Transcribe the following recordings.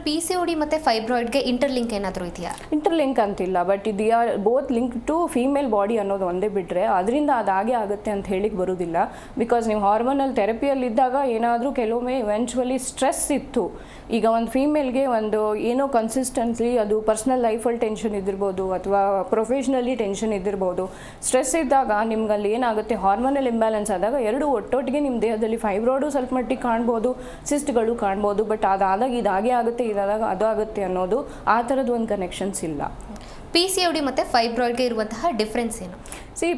PCOD ಮತ್ತು ಫೈಬ್ರಾಯ್ಡ್ಗೆ interlink ಏನಾದರೂ ಇದೆಯಾ? ಇಂಟರ್ಲಿಂಕ್ ಅಂತಿಲ್ಲ, ಬಟ್ ಇದು are both link to female body ಅನ್ನೋದು ಒಂದೇ ಬಿಟ್ಟರೆ ಅದರಿಂದ ಅದಾಗೆ ಆಗುತ್ತೆ ಅಂತ ಹೇಳಿಕ್ಕೆ ಬರೋದಿಲ್ಲ. ಬಿಕಾಸ್ ನೀವು ಹಾರ್ಮೋನಲ್ ಥೆರಪಿಯಲ್ಲಿದ್ದಾಗ ಏನಾದರೂ ಕೆಲವೊಮ್ಮೆ ಇವೆಂಚುವಲಿ ಸ್ಟ್ರೆಸ್ ಇತ್ತು, ಈಗ ಒಂದು ಫೀಮೇಲ್ಗೆ ಒಂದು ಏನೋ ಕನ್ಸಿಸ್ಟೆನ್ಸಿ ಅದು ಪರ್ಸ್ನಲ್ ಲೈಫಲ್ಲಿ ಟೆನ್ಷನ್ ಇದ್ದಿರ್ಬೋದು ಅಥವಾ ಪ್ರೊಫೆಷ್ನಲಿ ಟೆನ್ಷನ್ ಇದ್ದಿರ್ಬೋದು, ಸ್ಟ್ರೆಸ್ ಇದ್ದಾಗ ನಿಮ್ಗೆ ಅಲ್ಲಿ ಏನಾಗುತ್ತೆ ಹಾರ್ಮೋನಲ್ ಇಂಬ್ಯಾಲೆನ್ಸ್ ಆದಾಗ ಎರಡು ಒಟ್ಟೊಟ್ಟಿಗೆ ನಿಮ್ಮ ದೇಹದಲ್ಲಿ ಫೈಬ್ರಾಯ್ಡು ಸ್ವಲ್ಪ ಮಟ್ಟಿಗೆ ಕಾಣ್ಬೋದು, ಸಿಸ್ಟ್ಗಳು ಕಾಣ್ಬೋದು. ಬಟ್ ಅದಾದಾಗ ಇದಾಗೆ ಆಗುತ್ತೆ, ಇದಾದಾಗ ಅದು ಆಗುತ್ತೆ ಅನ್ನೋದು ಆ ಥರದ್ದು ಒಂದು ಕನೆಕ್ಷನ್ಸ್ ಇಲ್ಲ. PCOD ಮತ್ತು ಫೈಬ್ರಾಯ್ಡ್ಗೆ ಇರುವಂತಹ ಡಿಫ್ರೆನ್ಸ್ ಏನು?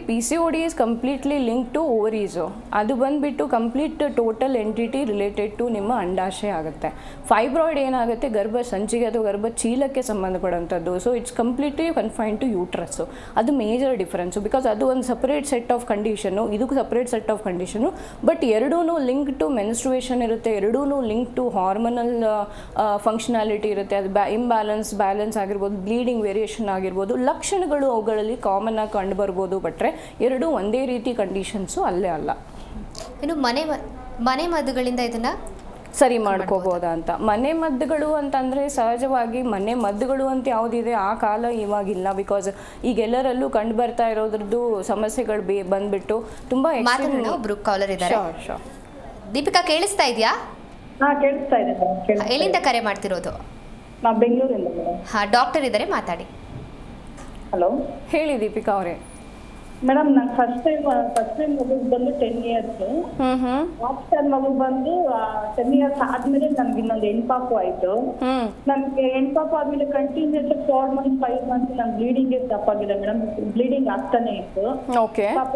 PCOD is completely link to ovaries. ಅದು ಬಂದುಬಿಟ್ಟು complete total entity related to ನಿಮ್ಮ ಅಂಡಾಶಯ ಆಗುತ್ತೆ. ಫೈಬ್ರಾಯ್ಡ್ ಏನಾಗುತ್ತೆ ಗರ್ಭ ಸಂಚಿಗೆ ಅಥವಾ ಗರ್ಭ ಚೀಲಕ್ಕೆ ಸಂಬಂಧಪಡುವಂಥದ್ದು. So it's completely confine to uterus. ಅದು ಮೇಜರ್ ಡಿಫ್ರೆನ್ಸು. ಬಿಕಾಸ್ ಅದು ಒಂದು ಸಪ್ರೇಟ್ ಸೆಟ್ ಆಫ್ ಕಂಡೀಷನು, ಇದು separate set of condition. But ಎರಡೂ ಲಿಂಕ್ ಟು ಮೆನ್ಸ್ಟ್ರುಯೇಷನ್ ಇರುತ್ತೆ, ಎರಡೂ ಲಿಂಕ್ ಟು ಹಾರ್ಮೋನಲ್ ಫಂಕ್ಷನಾಲಿಟಿ ಇರುತ್ತೆ. ಅದು ಬ್ಯಾಲೆನ್ಸ್ ಆಗಿರ್ಬೋದು, ಬ್ಲೀಡಿಂಗ್ ವೇರಿಯೇಷನ್ ಆಗಿರ್ಬೋದು, ಲಕ್ಷಣಗಳು ಅವುಗಳಲ್ಲಿ ಕಾಮನ್ ಆಗಿ ಕಂಡು ಬರ್ಬೋದು. ಬಟ್ರೆ ಎರಡೂ ಒಂದೇ ರೀತಿ ಕಂಡೀಷನ್ಸು ಅಲ್ಲೇ ಅಲ್ಲ. ಇನ್ನು ಮನೆ ಮದ್ದುಗಳಿಂದ ಇದನ್ನು ಸರಿ ಮಾಡ್ಕೋಬೋದಾ ಅಂತ. ಮನೆ ಮದ್ದುಗಳು ಅಂತಂದರೆ ಸಹಜವಾಗಿ ಮನೆ ಮದ್ದುಗಳು ಅಂತ ಯಾವುದಿದೆ ಆ ಕಾಲ ಇವಾಗಿಲ್ಲ. ಬಿಕಾಸ್ ಈಗೆಲ್ಲರಲ್ಲೂ ಕಂಡು ಬರ್ತಾ ಇರೋದ್ರದ್ದು ಸಮಸ್ಯೆಗಳು ಬಂದ್ಬಿಟ್ಟು ತುಂಬ. ಒಬ್ರು ಕಾಲರ್ ಇದ್ದಾರೆ. ದೀಪಿಕಾ ಕೇಳಿಸ್ತಾ ಇದೆಯಾ? ಕೇಳಿಸ್ತಾ ಇದೆ. ಎಲ್ಲಿಂದ ಕರೆ ಮಾಡ್ತಿರೋದು? ನಾವು ಬೆಂಗಳೂರಿಂದ. ಡಾಕ್ಟರ್ ಇದ್ದಾರೆ, ಮಾತಾಡಿ. ಹಲೋ, ಹೇಳಿ ದೀಪಿಕಾ ಅವರೇ. ಮೇಡಮ್, ನಾನು ಫಸ್ಟ್ ಟೈಮ್ ಮಗು ಬಂದು 10 years. ಲಾಸ್ಟ್ ಟೈಮ್ ಮಗು ಬಂದು 10 years ಆದ್ಮೇಲೆ ನನ್ಗೆ ಇನ್ನೊಂದು ಹೆಣ್ಪಾಪು ಆಯ್ತು. ನನ್ಗೆ ಹೆಣ್ಪಾಪು ಆದ್ಮೇಲೆ ಕಂಟಿನ್ಯೂಸ್ 4 months 5 months ನನ್ ಬ್ಲೀಡಿಂಗ್ ಸ್ಟಾಪ್ ಆಗಿದೆ ಮೇಡಮ್. ಬ್ಲೀಡಿಂಗ್ ಆಗ್ತಾನೆ ಇತ್ತು. ಪಾಪ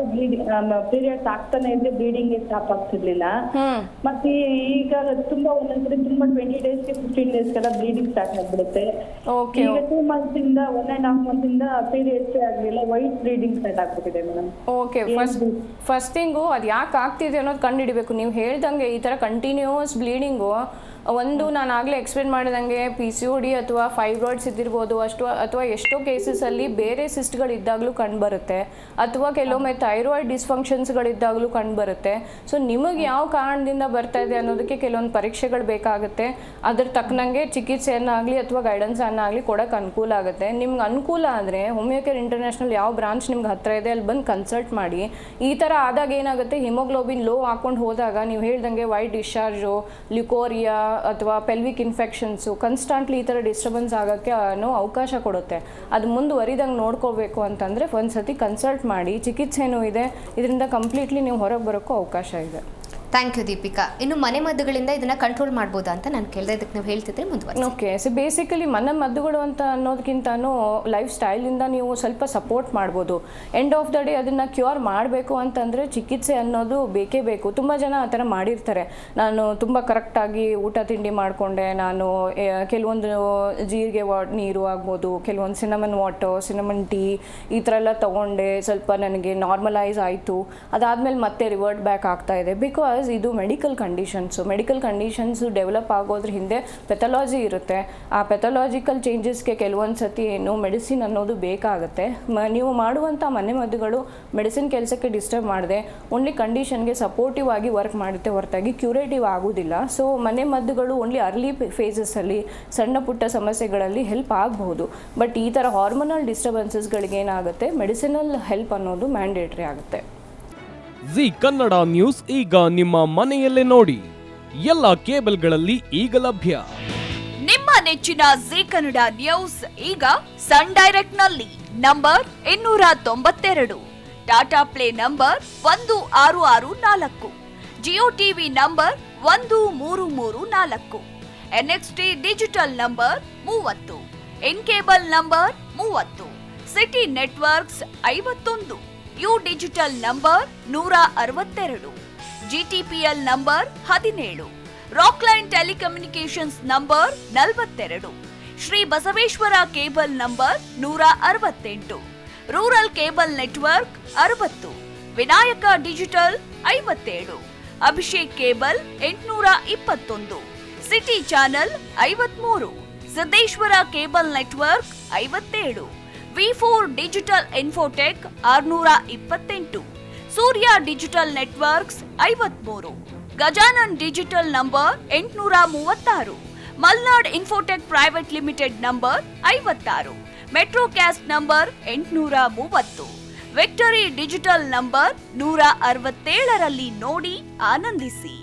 ಪೀರಿಯಡ್ಸ್ ಆಗ್ತಾನೆ ಇದ್ರೆ ಬ್ಲೀಡಿಂಗ್ ಸ್ಟಾಪ್ ಆಗ್ತಿರ್ಲಿಲ್ಲ. ಮತ್ತೆ ಈಗ ತುಂಬಾ ಒಂದೊಂದ್ಸರಿ ತುಂಬಾ 20 days 15 days ಬ್ಲೀಡಿಂಗ್ ಸ್ಟಾರ್ಟ್ ಆಗ್ಬಿಡುತ್ತೆ. ಈಗ 2 months ಇಂದ 1.5 months ಇಂದ ಪೀರಿಯಡ್ಸ್ ಆಗ್ಲಿಲ್ಲ, ವೈಟ್ ಬ್ಲೀಡಿಂಗ್ ಸ್ಟಾರ್ಟ್ ಆಗ್ಬಿಟ್ಟಿದೆ. ಓಕೆ, ಫಸ್ಟ್ ಥಿಂಗು ಅದು ಯಾಕೆ ಆಗ್ತಿದೆ ಅನ್ನೋದು ಕಂಡುಹಿಡಿಬೇಕು. ನೀವು ಹೇಳ್ದಂಗೆ ಈ ಥರ ಕಂಟಿನ್ಯೂಸ್ ಬ್ಲೀಡಿಂಗು ಒಂದು ನಾನು ಆಗಲೇ ಎಕ್ಸ್ಪ್ಲೇನ್ ಮಾಡಿದಂಗೆ PCOD ಅಥವಾ ಫೈಬ್ರಾಯ್ಡ್ಸ್ ಇದ್ದಿರ್ಬೋದು, ಅಥವಾ ಎಷ್ಟೋ ಕೇಸಸಲ್ಲಿ ಬೇರೆ ಸಿಸ್ಟ್ಗಳಿದ್ದಾಗಲೂ ಕಂಡುಬರುತ್ತೆ, ಅಥವಾ ಕೆಲವೊಮ್ಮೆ ಥೈರಾಯ್ಡ್ ಡಿಸ್ಫಂಕ್ಷನ್ಸ್ಗಳಿದ್ದಾಗಲೂ ಕಂಡುಬರುತ್ತೆ. ಸೊ ನಿಮಗೆ ಯಾವ ಕಾರಣದಿಂದ ಬರ್ತಾ ಇದೆ ಅನ್ನೋದಕ್ಕೆ ಕೆಲವೊಂದು ಪರೀಕ್ಷೆಗಳು ಬೇಕಾಗುತ್ತೆ. ಅದ್ರ ತಕ್ಕನಂಗೆ ಚಿಕಿತ್ಸೆಯನ್ನಾಗಲಿ ಅಥವಾ ಗೈಡೆನ್ಸನ್ನಾಗಲಿ ಕೊಡೋಕೆ ಅನುಕೂಲ ಆಗುತ್ತೆ. ನಿಮ್ಗೆ ಅನುಕೂಲ ಆದರೆ ಹೋಮಿಯೋಕೇರ್ ಇಂಟರ್ನ್ಯಾಷನಲ್ ಯಾವ ಬ್ರಾಂಚ್ ನಿಮ್ಗೆ ಹತ್ತಿರ ಇದೆ ಅಲ್ಲಿ ಬಂದು ಕನ್ಸಲ್ಟ್ ಮಾಡಿ. ಈ ಥರ ಆದಾಗ ಏನಾಗುತ್ತೆ, ಹಿಮೋಗ್ಲೋಬಿನ್ ಲೋ ಹಾಕೊಂಡು ಹೋದಾಗ ನೀವು ಹೇಳ್ದಂಗೆ ವೈಟ್ ಡಿಸ್ಚಾರ್ಜು, ಲ್ಯುಕೋರಿಯಾ ಅಥವಾ ಪೆಲ್ವಿಕ್ ಇನ್ಫೆಕ್ಷನ್ಸು ಕನ್ಸ್ಟಾಂಟ್ಲಿ ಈ ಥರ ಡಿಸ್ಟರ್ಬೆನ್ಸ್ ಆಗೋಕ್ಕೆ ಅವಕಾಶ ಕೊಡುತ್ತೆ. ಅದು ಮುಂದುವರಿದಂಗೆ ನೋಡ್ಕೋಬೇಕು ಅಂತಂದರೆ ಒಂದು ಸತಿ ಕನ್ಸಲ್ಟ್ ಮಾಡಿ. ಚಿಕಿತ್ಸೆನೂ ಇದೆ, ಇದರಿಂದ ಕಂಪ್ಲೀಟ್ಲಿ ನೀವು ಹೊರಗೆ ಬರೋಕ್ಕೂ ಅವಕಾಶ ಇದೆ. Thank you Deepika. ಇನ್ನು ಮನೆ ಮದ್ದುಗಳಿಂದ ಇದನ್ನು ಕಂಟ್ರೋಲ್ ಮಾಡ್ಬೋದಾ ಅಂತ ನಾನು ಕೇಳಿದೆ, ಇದಕ್ಕೆ ನೀವು ಹೇಳ್ತಿದ್ರೆ ಮುಂದುವರಿಸಿ. ಓಕೆ, ಸೊ ಬೇಸಿಕಲಿ ಮನೆ ಮದ್ದುಗಳು ಅಂತ ಅನ್ನೋದಕ್ಕಿಂತನೂ ಲೈಫ್ ಸ್ಟೈಲಿಂದ ನೀವು ಸ್ವಲ್ಪ ಸಪೋರ್ಟ್ ಮಾಡ್ಬೋದು. ಎಂಡ್ ಆಫ್ ದ ಡೇ ಅದನ್ನು ಕ್ಯೂರ್ ಮಾಡಬೇಕು ಅಂತಂದರೆ ಚಿಕಿತ್ಸೆ ಅನ್ನೋದು ಬೇಕೇ ಬೇಕು. ತುಂಬ ಜನ ಆ ಥರ ಮಾಡಿರ್ತಾರೆ. ನಾನು ತುಂಬ ಕರೆಕ್ಟಾಗಿ ಊಟ ತಿಂಡಿ ಮಾಡಿಕೊಂಡೆ, ನಾನು ಕೆಲವೊಂದು ಜೀರಿಗೆ ನೀರು ಆಗ್ಬೋದು, ಕೆಲವೊಂದು ಸಿನಮನ್ ಟೀ ಈ ಥರ ಎಲ್ಲ ತೊಗೊಂಡೆ, ಸ್ವಲ್ಪ ನನಗೆ ನಾರ್ಮಲೈಸ್ ಆಯಿತು, ಅದಾದಮೇಲೆ ಮತ್ತೆ ರಿವರ್ಟ್ ಬ್ಯಾಕ್ ಆಗ್ತಾ ಇದೆ. ಬಿಕಾಸ್ ಇದು ಮೆಡಿಕಲ್ ಕಂಡೀಷನ್ಸು ಡೆವಲಪ್ ಆಗೋದ್ರ ಹಿಂದೆ ಪೆಥಾಲಜಿ ಇರುತ್ತೆ. ಆ ಪೆಥಾಲಜಿಕಲ್ ಚೇಂಜಸ್ಗೆ ಕೆಲವೊಂದು ಸತಿ ಏನು ಮೆಡಿಸಿನ್ ಅನ್ನೋದು ಬೇಕಾಗುತ್ತೆ. ನೀವು ಮಾಡುವಂಥ ಮನೆ ಮದ್ದುಗಳು ಮೆಡಿಸಿನ್ ಕೆಲಸಕ್ಕೆ ಡಿಸ್ಟರ್ಬ್ ಮಾಡದೆ ಓನ್ಲಿ ಕಂಡೀಷನ್ಗೆ ಸಪೋರ್ಟಿವ್ ಆಗಿ ವರ್ಕ್ ಮಾಡುತ್ತೆ ಹೊರತಾಗಿ ಕ್ಯೂರೇಟಿವ್ ಆಗೋದಿಲ್ಲ. ಸೊ ಮನೆ ಮದ್ದುಗಳು ಓನ್ಲಿ ಅರ್ಲಿ ಫೇಸಸ್ಸಲ್ಲಿ ಸಣ್ಣ ಪುಟ್ಟ ಸಮಸ್ಯೆಗಳಲ್ಲಿ ಹೆಲ್ಪ್ ಆಗಬಹುದು. ಬಟ್ ಈ ಥರ ಹಾರ್ಮೋನಲ್ ಡಿಸ್ಟರ್ಬೆನ್ಸಸ್ಗಳಿಗೆ ಏನಾಗುತ್ತೆ, ಮೆಡಿಸಿನಲ್ ಹೆಲ್ಪ್ ಅನ್ನೋದು ಮ್ಯಾಂಡೇಟ್ರಿ ಆಗುತ್ತೆ. ಜಿ ಕನ್ನಡ ನ್ಯೂಸ್ ಈಗ ನಿಮ್ಮ ಮನೆಯಲ್ಲೇ ನೋಡಿ. ಎಲ್ಲ ಕೇಬಲ್ಗಳಲ್ಲಿ ಈಗ ಲಭ್ಯ. ನಿಮ್ಮ ನೆಚ್ಚಿನ ಜಿ ಕನ್ನಡ ನ್ಯೂಸ್ ಈಗ ಸನ್ ಡೈರೆಕ್ಟ್ ನಲ್ಲಿ number 292, Tata play number 1664, Jio TV number 1334, NXT digital number 30, in cable number 30, city networks 51, U digital number 162, GTPL number 17, Rockline telecommunications number 42, Shri Basaveshwara cable number 168, rural cable network 60, Vinayaka digital 57, Abhishek cable 821, city channel 53, Siddeshwara cable network 57, V4 digital Infotech 628, Surya digital networks 53, Gajanan digital number 836, Malnad infotech private limited number 56, metrocast number 830, victory digital number 167ರಲ್ಲಿ ನೋಡಿ ಆನಂದಿಸಿ.